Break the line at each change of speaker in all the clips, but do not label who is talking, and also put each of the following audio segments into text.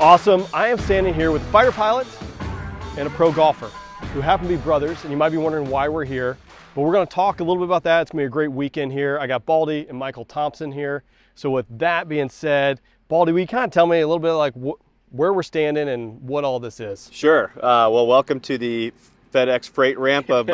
Awesome. I am standing here with a fighter pilot and a pro golfer who happen to be brothers, and you might be wondering why we're here, but we're going to talk a little bit about that. It's going to be a great weekend here. I got Baldy and Michael Thompson here. So with that being said, Baldy, will you kind of tell me a little bit like where we're standing and what all this is?
Sure. Well, welcome to the FedEx freight ramp of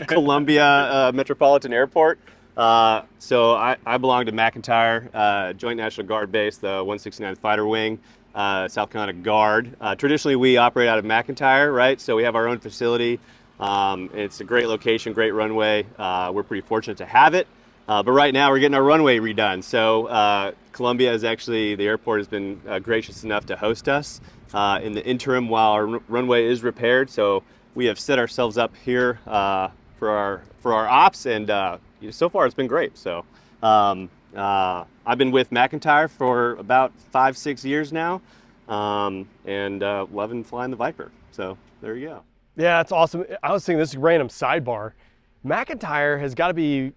Columbia Metropolitan Airport. So I belong to McIntyre, Joint National Guard Base, the 169th Fighter Wing, South Carolina Guard. Traditionally, we operate out of McIntyre, right? So we have our own facility. It's a great location, great runway. We're pretty fortunate to have it. But right now, we're getting our runway redone. So Columbia is actually, the airport has been gracious enough to host us in the interim while our runway is repaired. So we have set ourselves up here for our ops, and so far it's been great. So I've been with McIntyre for about 5-6 years now, and loving flying the Viper. So there you go.
Yeah, that's awesome. I was thinking, this is a random sidebar. McIntyre has got to be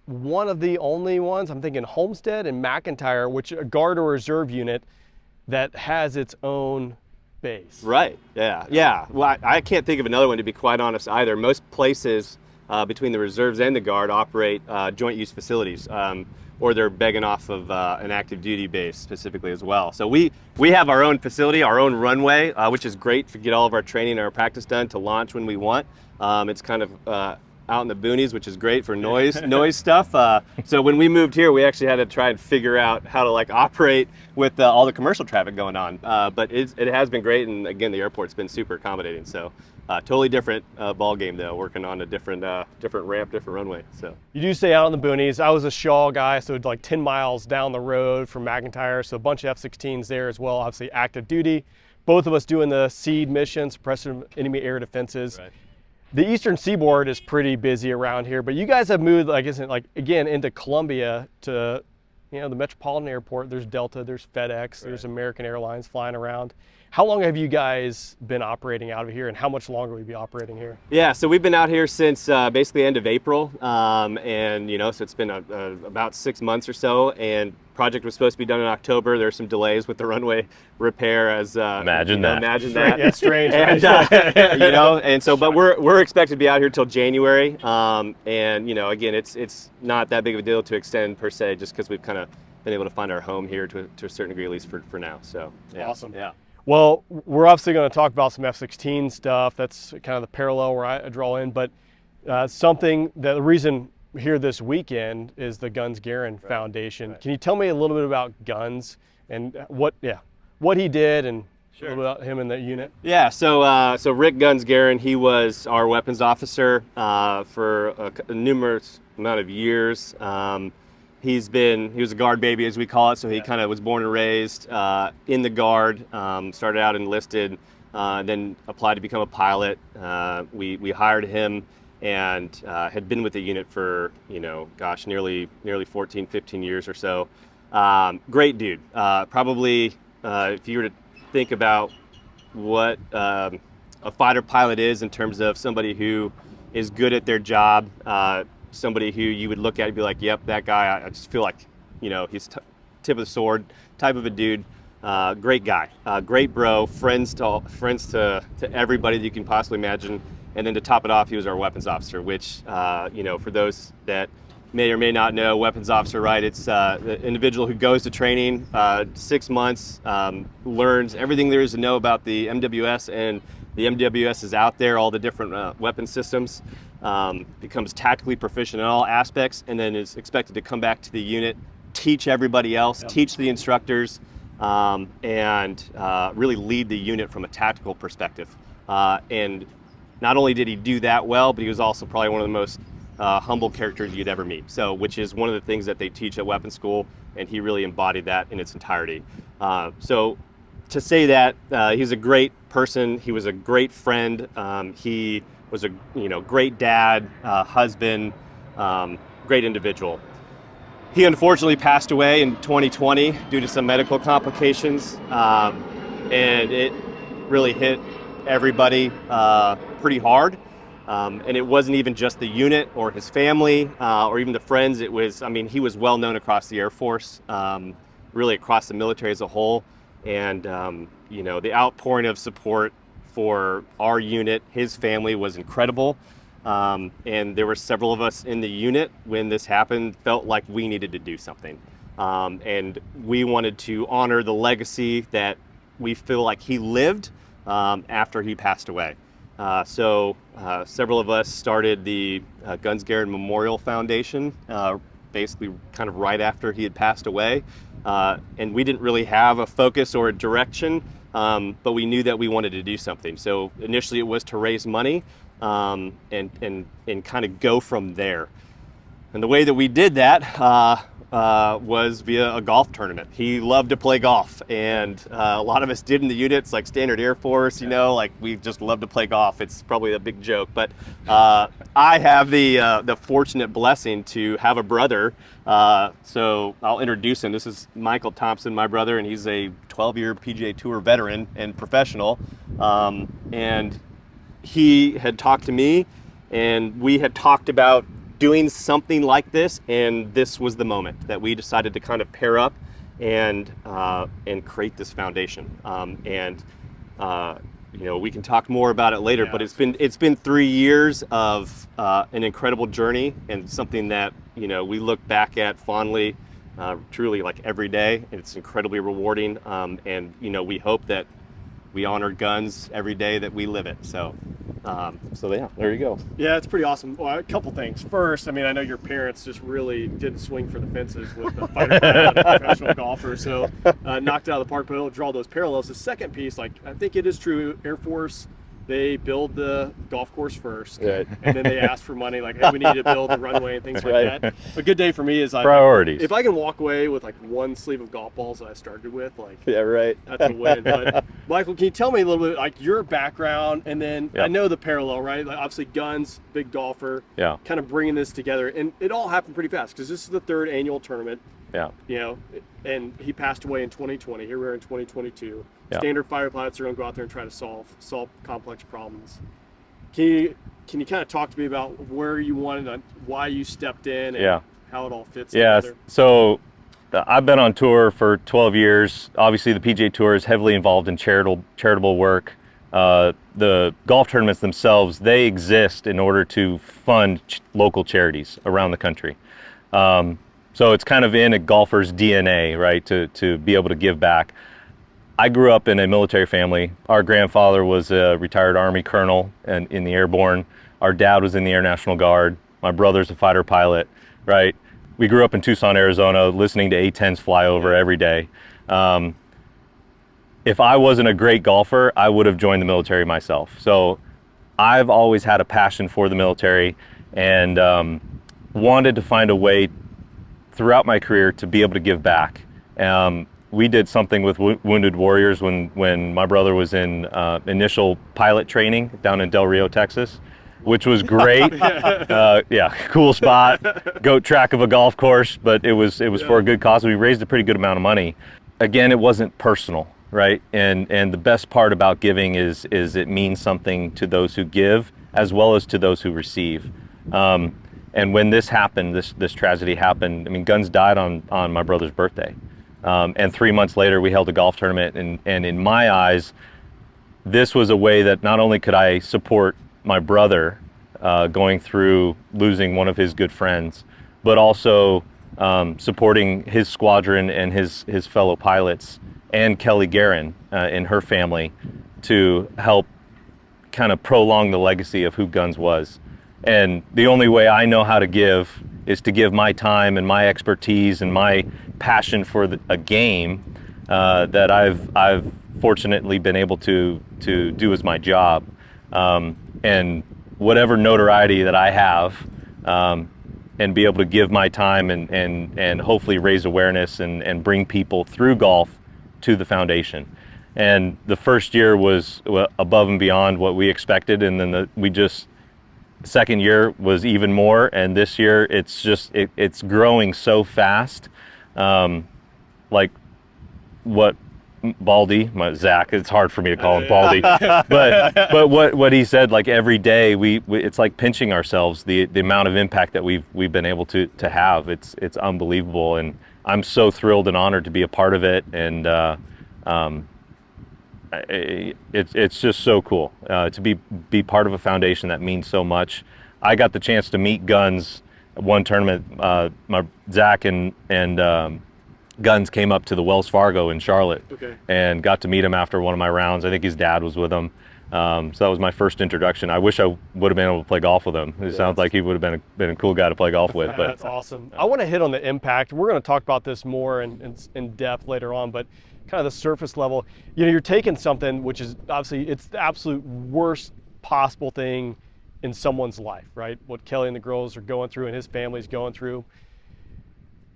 one of the only ones, I'm thinking Homestead and McIntyre, which a guard or reserve unit that has its own base.
Right, yeah. Well, I can't think of another one, to be quite honest, either. Most places between the reserves and the guard operate joint use facilities, or they're begging off of an active duty base specifically as well. So we have our own facility, our own runway, which is great to get all of our training and our practice done to launch when we want. It's kind of out in the boonies, which is great for noise stuff. So when we moved here, we actually had to try and figure out how to operate with all the commercial traffic going on. But it has been great, and again, the airport's been super accommodating. So totally different ball game though, working on a different ramp, different runway. So
you do stay out in the boonies. I was a Shaw guy, so like 10 miles down the road from McIntyre, so a bunch of F-16s there as well, obviously active duty. Both of us doing the SEAD mission, suppressive enemy air defenses. Right. The Eastern Seaboard is pretty busy around here, but you guys have moved, again, into Columbia to, the Metropolitan Airport. There's Delta, there's FedEx, right. There's American Airlines flying around. How long have you guys been operating out of here, and how much longer will you be operating here?
Yeah, so we've been out here since basically end of April, and so it's been about 6 months or so, and project was supposed to be done in October. There's some delays with the runway repair, as
imagine that.
Yeah, strange.
And and so, but we're expected to be out here till January, and again, it's not that big of a deal to extend per se, just because we've kind of been able to find our home here to a certain degree, at least for now. So yeah.
Awesome.
Yeah.
Well, we're obviously going to talk about some F-16 stuff. That's kind of the parallel where I draw in, but the reason here this weekend is the Guns Garrin Foundation. Right. Can you tell me a little bit about Guns and what he did and a little bit about him and the unit? Yeah,
so Rick Guns Garrin, he was our weapons officer for a numerous amount of years. He was a guard baby, as we call it, so he kind of was born and raised in the guard, started out enlisted, then applied to become a pilot. We hired him and had been with the unit for, nearly 14, 15 years or so. Great dude. Probably, if you were to think about what a fighter pilot is in terms of somebody who is good at their job, somebody who you would look at and be like, yep, that guy, I just feel like, he's tip of the sword type of a dude. Great guy, great bro, friends to everybody that you can possibly imagine. And then to top it off, he was our weapons officer, which, for those that may or may not know, weapons officer, right? It's the individual who goes to training 6 months, learns everything there is to know about the MWS, and the MWS is out there, all the different weapon systems, becomes tactically proficient in all aspects, and then is expected to come back to the unit, teach everybody else, teach the instructors, and really lead the unit from a tactical perspective. And not only did he do that well, but he was also probably one of the most humble characters you'd ever meet. So, which is one of the things that they teach at weapons school, and he really embodied that in its entirety. So to say that he's a great person, he was a great friend, he was a great dad, husband, great individual. He unfortunately passed away in 2020 due to some medical complications, and it really hit everybody pretty hard. And it wasn't even just the unit or his family or even the friends. It was, he was well known across the Air Force, really across the military as a whole. And the outpouring of support for our unit, his family, was incredible. And there were several of us in the unit when this happened, felt like we needed to do something. And we wanted to honor the legacy that we feel like he lived after he passed away. So several of us started the Guns Garrin Memorial Foundation, basically kind of right after he had passed away. And we didn't really have a focus or a direction, but we knew that we wanted to do something. So initially it was to raise money and kind of go from there. And the way that we did that was via a golf tournament. He loved to play golf, and a lot of us did in the units, like Standard Air Force, like we just love to play golf. It's probably a big joke, but I have the fortunate blessing to have a brother. So I'll introduce him. This is Michael Thompson, my brother, and he's a 12-year PGA Tour veteran and professional. And he had talked to me, and we had talked about doing something like this, and this was the moment that we decided to kind of pair up and create this foundation. We can talk more about it later, but it's been 3 years of an incredible journey, and something that we look back at fondly, truly, like every day. It's incredibly rewarding, and we hope that we honor guns every day that we live it. So yeah, there you go.
Yeah, it's pretty awesome. Well, a couple things. First, I know your parents just really didn't swing for the fences with a fighter pilot, a professional golfer, so knocked it out of the park, but it'll draw those parallels. The second piece, I think it is true, Air Force, they build the golf course first,
right,
and then they ask for money, like, hey, we need to build the runway and things like that. A good day for me is
priorities.
If I can walk away with one sleeve of golf balls that I started with,
yeah, right,
that's a win. But Michael, can you tell me a little bit your background, and then I know the parallel, right? Obviously, guns, big golfer, kind of bringing this together, and it all happened pretty fast because this is the third annual tournament.
Yeah.
And he passed away in 2020. Here we are in 2022.
Yeah.
Standard fighter pilots are going to go out there and try to solve complex problems. Can you kind of talk to me about where you wanted, why you stepped in, and how it all fits together?
So I've been on tour for 12 years. Obviously, the PGA Tour is heavily involved in charitable work. The golf tournaments themselves, they exist in order to fund local charities around the country. So it's kind of in a golfer's DNA, right, to be able to give back. I grew up in a military family. Our grandfather was a retired Army colonel in the airborne. Our dad was in the Air National Guard. My brother's a fighter pilot, right? We grew up in Tucson, Arizona, listening to A-10s fly over every day. If I wasn't a great golfer, I would have joined the military myself. So I've always had a passion for the military, and wanted to find a way throughout my career to be able to give back. We did something with Wounded Warriors when my brother was in initial pilot training down in Del Rio, Texas, which was great. Cool spot, goat track of a golf course, but it was for a good cause. We raised a pretty good amount of money. Again, it wasn't personal, right? And the best part about giving is it means something to those who give as well as to those who receive. And when this happened, this tragedy happened, Guns died on my brother's birthday. And 3 months later, we held a golf tournament. And in my eyes, this was a way that not only could I support my brother going through losing one of his good friends, but also supporting his squadron and his fellow pilots and Kelly Garrin and her family to help kind of prolong the legacy of who Guns was. And the only way I know how to give is to give my time and my expertise and my passion for a game that I've fortunately been able to do as my job. And whatever notoriety that I have, and be able to give my time and hopefully raise awareness and bring people through golf to the foundation. And the first year was above and beyond what we expected, and then second year was even more, and this year it's growing so fast. Like what Baldy, Zach, it's hard for me to call him Baldy, but what he said, like every day we it's like pinching ourselves, the amount of impact that we've been able to have. It's unbelievable, and I'm so thrilled and honored to be a part of it, and It's just so cool to be part of a foundation that means so much. I got the chance to meet Guns one tournament. Zach and Guns came up to the Wells Fargo in Charlotte, and got to meet him after one of my rounds. I think his dad was with him. So that was my first introduction. I wish I would have been able to play golf with him. It sounds like he would have been a cool guy to play golf with. But
that's awesome. I want to hit on the impact. We're going to talk about this more in depth later on, but kind of the surface level. You're taking something which is obviously it's the absolute worst possible thing in someone's life, right? What Kelly and the girls are going through and his family's going through.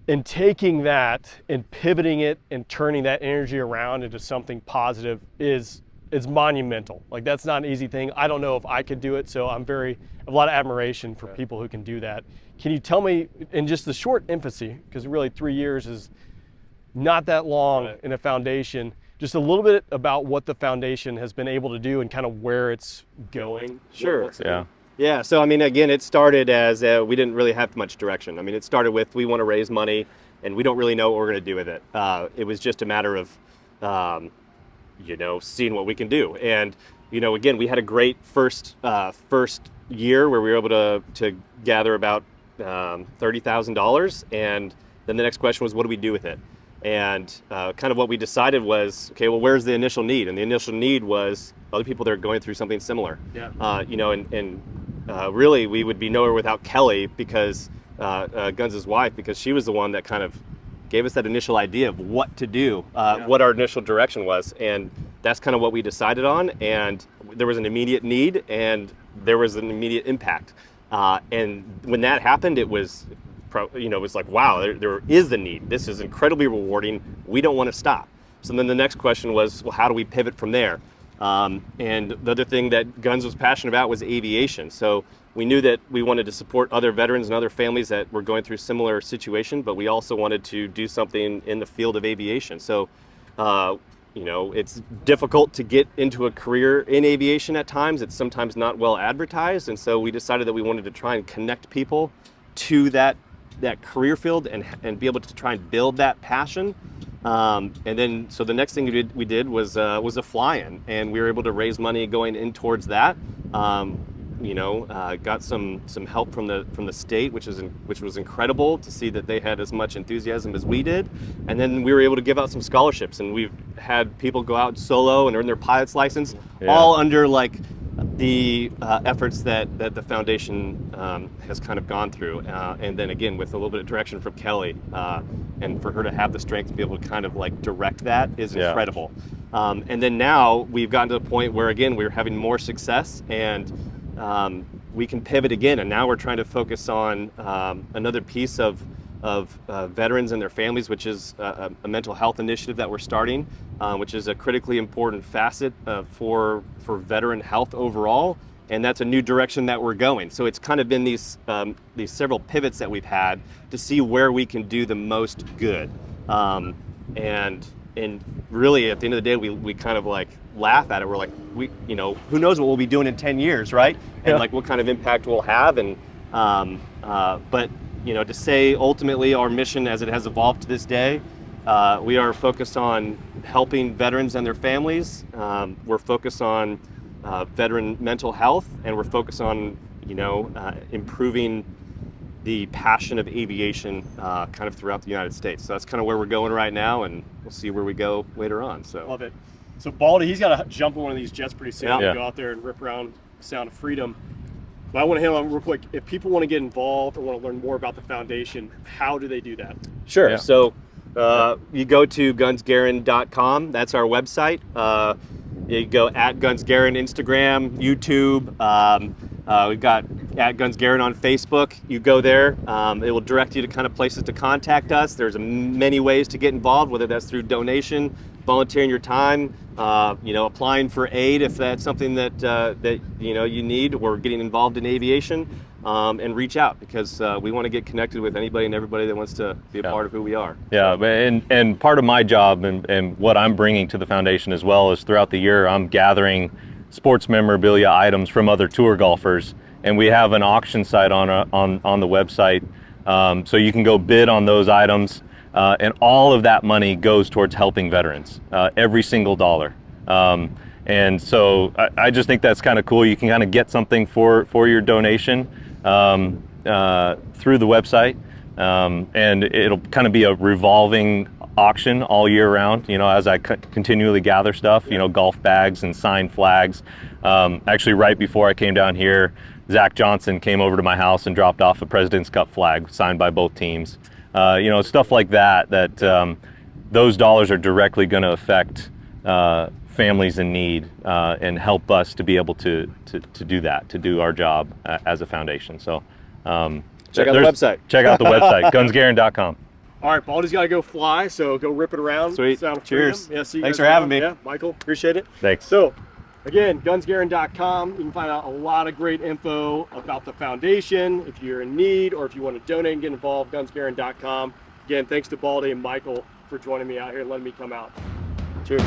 And taking that and pivoting it and turning that energy around into something positive is monumental. Like, that's not an easy thing. I don't know if I could do it, so I have a lot of admiration for people who can do that. Can you tell me, in just the short infancy, because really 3 years is not that long in a foundation, just a little bit about what the foundation has been able to do and kind of where it's going?
Sure.
Yeah.
So, I mean, again, it started as we didn't really have much direction. I mean, it started with we want to raise money, and we don't really know what we're going to do with it. It was just a matter of, seeing what we can do. And, again, we had a great first year where we were able to gather about $30,000. And then the next question was, what do we do with it? And kind of what we decided was, okay, well, where's the initial need? And the initial need was other people that are going through something similar. Really, we would be nowhere without Kelly, because Guns' wife, because she was the one that kind of gave us that initial idea of what to do, what our initial direction was. And that's kind of what we decided on. And there was an immediate need, and there was an immediate impact. And when that happened, it was like, wow, there is the need. This is incredibly rewarding. We don't want to stop. So then the next question was, well, how do we pivot from there? And the other thing that Guns was passionate about was aviation. So we knew that we wanted to support other veterans and other families that were going through similar situation, but we also wanted to do something in the field of aviation. So, it's difficult to get into a career in aviation at times. It's sometimes not well advertised. And so we decided that we wanted to try and connect people to that career field and be able to try and build that passion. And then, so the next thing we did was a fly-in, and we were able to raise money going in towards that. Got some help from the state, which was incredible to see that they had as much enthusiasm as we did. And then we were able to give out some scholarships, and we've had people go out solo and earn their pilot's license, all under the efforts that the foundation has kind of gone through, and then again with a little bit of direction from Kelly, and for her to have the strength to be able to kind of direct that is incredible. And then now we've gotten to the point where again we're having more success, and we can pivot again, and now we're trying to focus on another piece of veterans and their families, which is a mental health initiative that we're starting, which is a critically important facet for veteran health overall, and that's a new direction that we're going. So it's kind of been these several pivots that we've had to see where we can do the most good, and really at the end of the day we kind of laugh at it. We're like, who knows what we'll be doing in 10 years, right? And what kind of impact we'll have, and but to say ultimately our mission as it has evolved to this day, we are focused on helping veterans and their families. We're focused on veteran mental health, and we're focused on, improving the passion of aviation kind of throughout the United States. So that's kind of where we're going right now, and we'll see where we go later on. So
love it. So Baldy, he's got to jump on one of these jets pretty soon
Yeah.
to go out there and rip around Sound of Freedom. But I want to hit on real quick, if people want to get involved or want to learn more about the foundation, how do they do that?
Sure.
Yeah.
So you go to gunsgarrin.com. That's our website. You go at Guns Garrin Instagram, YouTube. We've got at Guns Garrin on Facebook. You go there. It will direct you to kind of places to contact us. There's many ways to get involved, whether that's through donation, volunteering your time, applying for aid if that's something that you need, or getting involved in aviation, and reach out, because we want to get connected with anybody and everybody that wants to be a part of who we are.
Yeah, and part of my job and what I'm bringing to the foundation as well is throughout the year I'm gathering sports memorabilia items from other tour golfers, and we have an auction site on the website, so you can go bid on those items. and all of that money goes towards helping veterans, every single dollar. And so I just think that's kind of cool. You can kind of get something for your donation through the website, and it'll kind of be a revolving auction all year round, as I continually gather stuff, golf bags and signed flags. Actually, right before I came down here, Zach Johnson came over to my house and dropped off a President's Cup flag signed by both teams. Stuff like that, those dollars are directly going to affect families in need and help us to be able to do that, to do our job as a foundation. So
check out the website.
Check out the website, gunsgarrin.com.
All right, Baldy's got to go fly, so go rip it around.
Sweet.
Sound of
Cheers.
freedom. Yeah, see you
Thanks
guys
for having
around.
me.
Yeah, Michael, appreciate it.
Thanks.
So, again, gunsgarrin.com. You can find out a lot of great info about the foundation. If you're in need or if you want to donate and get involved, gunsgarrin.com. Again, thanks to Baldy and Michael for joining me out here and letting me come out. Cheers.